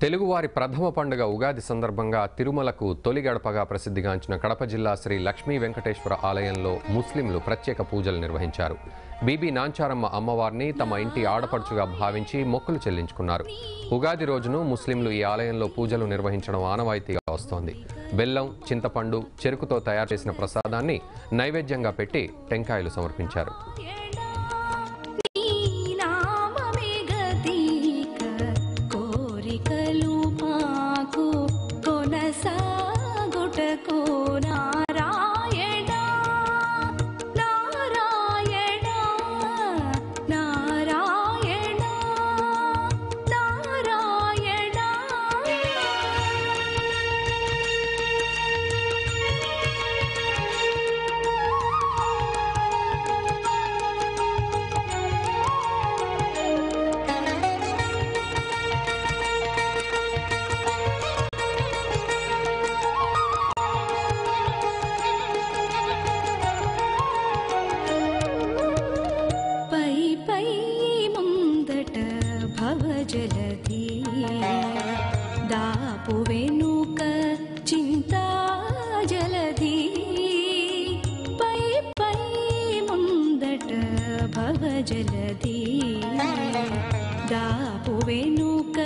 తెలుగువారి ప్రథమ పండుగ ఉగాది సందర్భంగా తిరుమలకు తొలి గడపగా ప్రసిద్ధిగాంచిన కడప జిల్లా శ్రీ లక్ష్మీ వెంకటేశ్వర ఆలయంలో ముస్లింలు ప్రత్యేక పూజలు నిర్వహించారు. బీబీ నాంచారమ్మ అమ్మవారిని తమ ఇంటి ఆడపడుచుగా భావించి మొక్కులు చెల్లించుకున్నారు. ఉగాది రోజును ముస్లింలు ఈ ఆలయంలో పూజలు నిర్వహించడం ఆనవాయితీగా వస్తోంది. బెల్లం, చింతపండు, చెరుకుతో తయారు చేసిన ప్రసాదాన్ని నైవేద్యంగా పెట్టి టెంకాయలు సమర్పించారు. జలధీ దాపు వెనుక చింతా జలధీ పై పై ముందట భవ జలధీ దాపు వెనుక